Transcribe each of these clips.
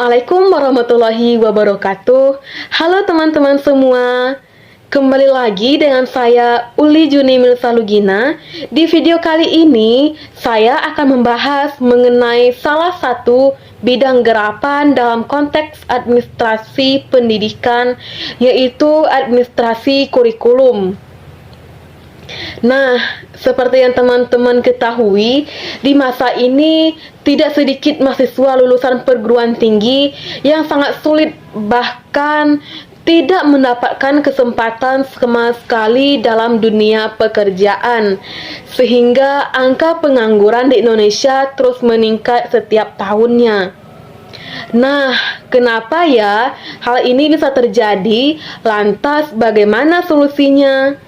Assalamualaikum warahmatullahi wabarakatuh. Halo teman-teman semua. Kembali lagi dengan saya Uli Juni Milsalugina. Di video kali ini saya akan membahas mengenai salah satu bidang gerakan dalam konteks administrasi pendidikan, yaitu administrasi kurikulum. Nah, seperti yang teman-teman ketahui, di masa ini tidak sedikit mahasiswa lulusan perguruan tinggi yang sangat sulit, bahkan tidak mendapatkan kesempatan sama sekali dalam dunia pekerjaan, sehingga angka pengangguran di Indonesia terus meningkat setiap tahunnya. Nah, kenapa ya hal ini bisa terjadi? Lantas, bagaimana solusinya?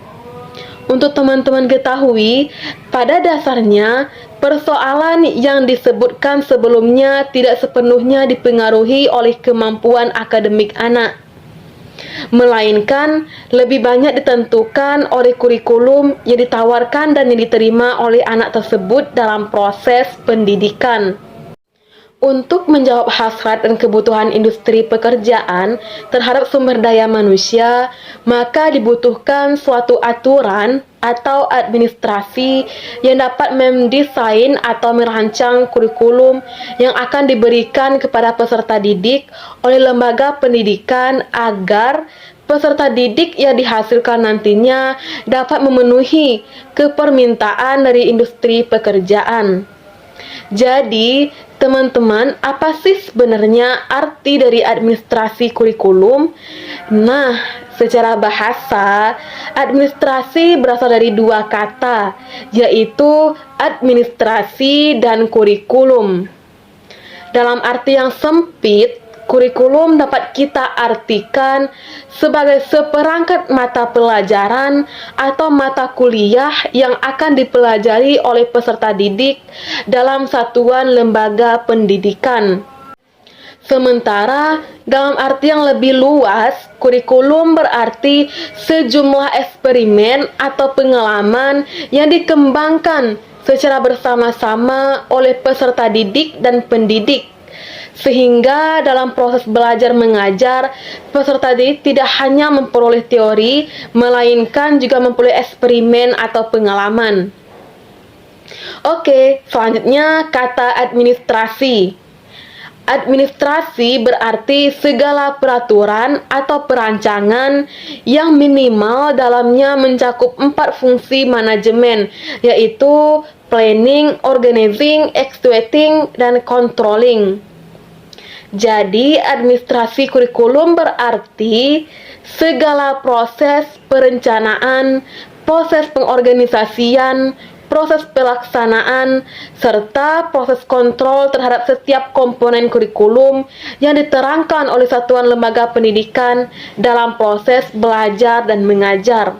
Untuk teman-teman ketahui, pada dasarnya persoalan yang disebutkan sebelumnya tidak sepenuhnya dipengaruhi oleh kemampuan akademik anak, melainkan lebih banyak ditentukan oleh kurikulum yang ditawarkan dan yang diterima oleh anak tersebut dalam proses pendidikan. Untuk menjawab hasrat dan kebutuhan industri pekerjaan terhadap sumber daya manusia, maka dibutuhkan suatu aturan atau administrasi yang dapat mendesain atau merancang kurikulum yang akan diberikan kepada peserta didik oleh lembaga pendidikan agar peserta didik yang dihasilkan nantinya dapat memenuhi kepermintaan dari industri pekerjaan. Jadi, teman-teman, apa sih sebenarnya arti dari administrasi kurikulum? Nah, secara bahasa, administrasi berasal dari dua kata, yaitu administrasi dan kurikulum. Dalam arti yang sempit, kurikulum dapat kita artikan sebagai seperangkat mata pelajaran atau mata kuliah yang akan dipelajari oleh peserta didik dalam satuan lembaga pendidikan. Sementara dalam arti yang lebih luas, kurikulum berarti sejumlah eksperimen atau pengalaman yang dikembangkan secara bersama-sama oleh peserta didik dan pendidik. Sehingga dalam proses belajar mengajar, peserta didik tidak hanya memperoleh teori, melainkan juga memperoleh eksperimen atau pengalaman. Oke, selanjutnya kata administrasi. Administrasi berarti segala peraturan atau perancangan yang minimal dalamnya mencakup 4 fungsi manajemen, yaitu planning, organizing, executing, dan controlling. Jadi, administrasi kurikulum berarti segala proses perencanaan, proses pengorganisasian, proses pelaksanaan, serta proses kontrol terhadap setiap komponen kurikulum yang diterangkan oleh satuan lembaga pendidikan dalam proses belajar dan mengajar.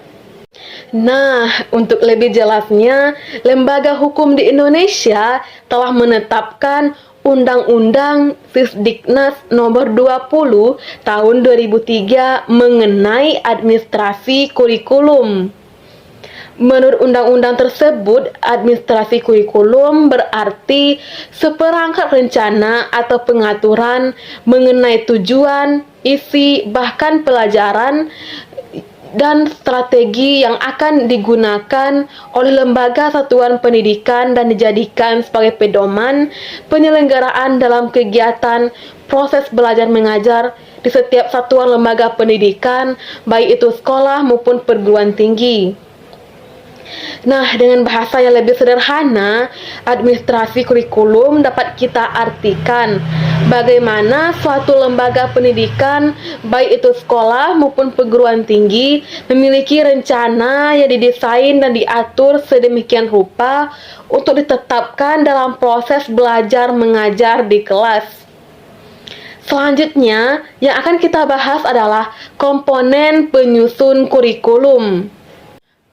Nah, untuk lebih jelasnya, lembaga hukum di Indonesia telah menetapkan Undang-Undang Sisdiknas Nomor 20 Tahun 2003 mengenai administrasi kurikulum. Menurut undang-undang tersebut, administrasi kurikulum berarti seperangkat rencana atau pengaturan mengenai tujuan, isi, bahkan pelajaran dan strategi yang akan digunakan oleh lembaga satuan pendidikan dan dijadikan sebagai pedoman penyelenggaraan dalam kegiatan proses belajar mengajar di setiap satuan lembaga pendidikan, baik itu sekolah maupun perguruan tinggi. Nah, dengan bahasa yang lebih sederhana, administrasi kurikulum dapat kita artikan bagaimana suatu lembaga pendidikan, baik itu sekolah maupun perguruan tinggi, memiliki rencana yang didesain dan diatur sedemikian rupa untuk ditetapkan dalam proses belajar mengajar di kelas. Selanjutnya, yang akan kita bahas adalah komponen penyusun kurikulum.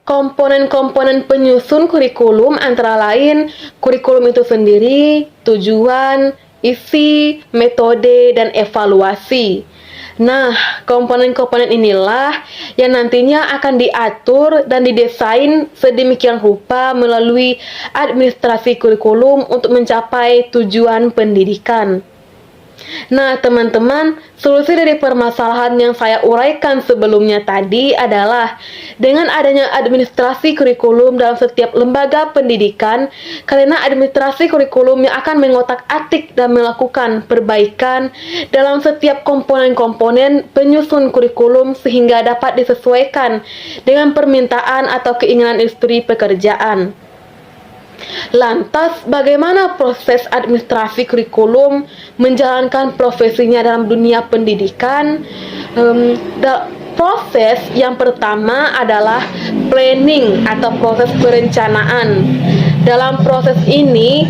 Komponen-komponen penyusun kurikulum antara lain kurikulum itu sendiri, tujuan, isi, metode, dan evaluasi. Nah, komponen-komponen inilah yang nantinya akan diatur dan didesain sedemikian rupa melalui administrasi kurikulum untuk mencapai tujuan pendidikan. Nah, teman-teman, solusi dari permasalahan yang saya uraikan sebelumnya tadi adalah dengan adanya administrasi kurikulum dalam setiap lembaga pendidikan, karena administrasi kurikulum yang akan mengotak-atik dan melakukan perbaikan dalam setiap komponen-komponen penyusun kurikulum sehingga dapat disesuaikan dengan permintaan atau keinginan industri pekerjaan. Lantas, bagaimana proses administrasi kurikulum menjalankan profesinya dalam dunia pendidikan? Proses yang pertama adalah planning atau proses perencanaan. Dalam proses ini,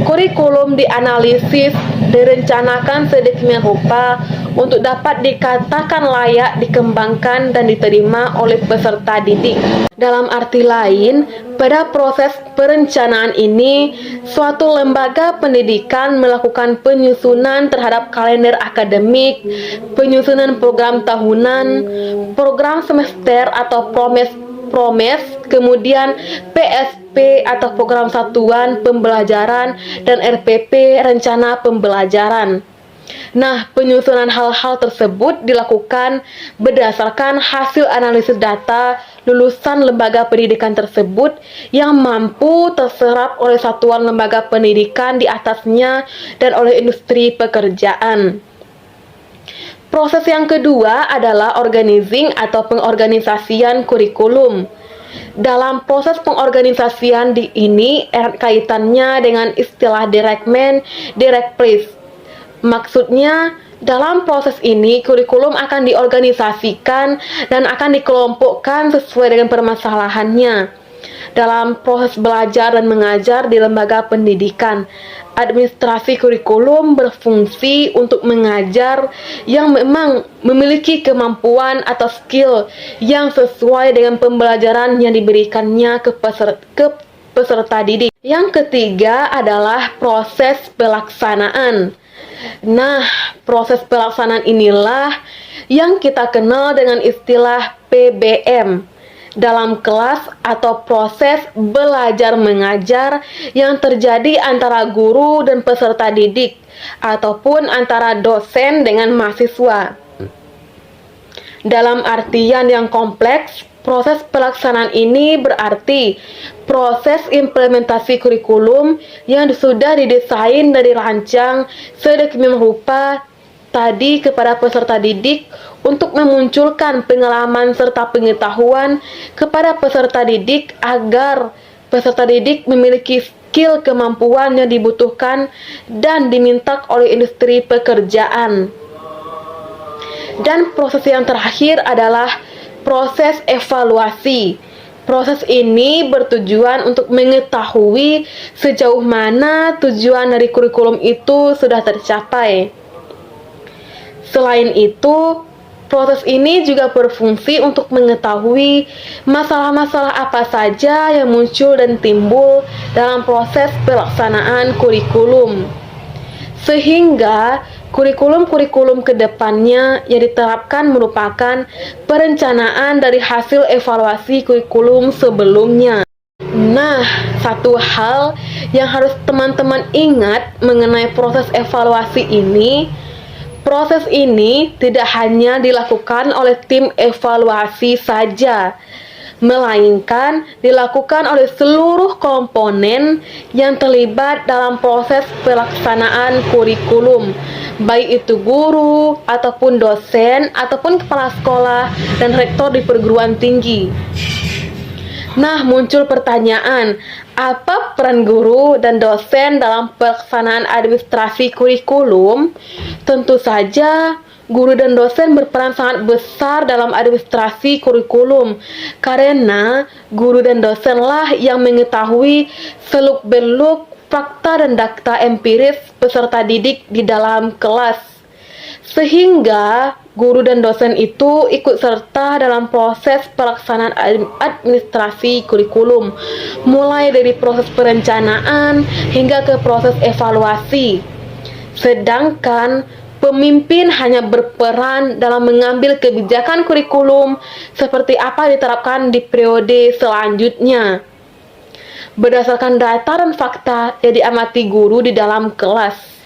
kurikulum dianalisis, direncanakan sedemikian rupa untuk dapat dikatakan layak dikembangkan dan diterima oleh peserta didik. Dalam arti lain, pada proses perencanaan ini, suatu lembaga pendidikan melakukan penyusunan terhadap kalender akademik, penyusunan program tahunan, program semester atau promes, kemudian PSP atau program satuan pembelajaran, dan RPP, rencana pembelajaran. Nah, penyusunan hal-hal tersebut dilakukan berdasarkan hasil analisis data lulusan lembaga pendidikan tersebut yang mampu terserap oleh satuan lembaga pendidikan di atasnya dan oleh industri pekerjaan. Proses yang kedua adalah organizing atau pengorganisasian kurikulum. Dalam proses pengorganisasian ini erat kaitannya dengan istilah direkmen, direkpris. Maksudnya, dalam proses ini kurikulum akan diorganisasikan dan akan dikelompokkan sesuai dengan permasalahannya. Dalam proses belajar dan mengajar di lembaga pendidikan, administrasi kurikulum berfungsi untuk mengajar yang memang memiliki kemampuan atau skill yang sesuai dengan pembelajaran yang diberikannya ke peserta didik. Yang ketiga adalah proses pelaksanaan. Nah, proses pelaksanaan inilah yang kita kenal dengan istilah PBM. Dalam kelas atau proses belajar mengajar yang terjadi antara guru dan peserta didik ataupun antara dosen dengan mahasiswa. Dalam artian yang kompleks, proses pelaksanaan ini berarti proses implementasi kurikulum yang sudah didesain dan dirancang sedemikian rupa tadi kepada peserta didik untuk memunculkan pengalaman serta pengetahuan kepada peserta didik agar peserta didik memiliki skill kemampuan yang dibutuhkan dan diminta oleh industri pekerjaan. Dan proses yang terakhir adalah proses evaluasi. Proses ini bertujuan untuk mengetahui sejauh mana tujuan dari kurikulum itu sudah tercapai. Selain itu, proses ini juga berfungsi untuk mengetahui masalah-masalah apa saja yang muncul dan timbul dalam proses pelaksanaan kurikulum. Sehingga kurikulum-kurikulum ke depannya yang diterapkan merupakan perencanaan dari hasil evaluasi kurikulum sebelumnya. Nah, satu hal yang harus teman-teman ingat mengenai proses evaluasi ini, proses ini tidak hanya dilakukan oleh tim evaluasi saja, melainkan dilakukan oleh seluruh komponen yang terlibat dalam proses pelaksanaan kurikulum, baik itu guru, ataupun dosen, ataupun kepala sekolah, dan rektor di perguruan tinggi. Nah, muncul pertanyaan, apa peran guru dan dosen dalam pelaksanaan administrasi kurikulum? Tentu saja, guru dan dosen berperan sangat besar dalam administrasi kurikulum karena guru dan dosenlah yang mengetahui seluk-beluk fakta dan data empiris peserta didik di dalam kelas. Sehingga guru dan dosen itu ikut serta dalam proses pelaksanaan administrasi kurikulum, mulai dari proses perencanaan hingga ke proses evaluasi. Sedangkan pemimpin hanya berperan dalam mengambil kebijakan kurikulum seperti apa diterapkan di periode selanjutnya, berdasarkan data dan fakta yang diamati guru di dalam kelas.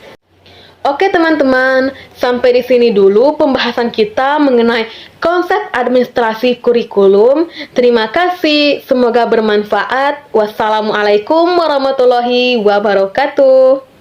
Oke teman-teman, sampai di sini dulu pembahasan kita mengenai konsep administrasi kurikulum. Terima kasih, semoga bermanfaat. Wassalamualaikum warahmatullahi wabarakatuh.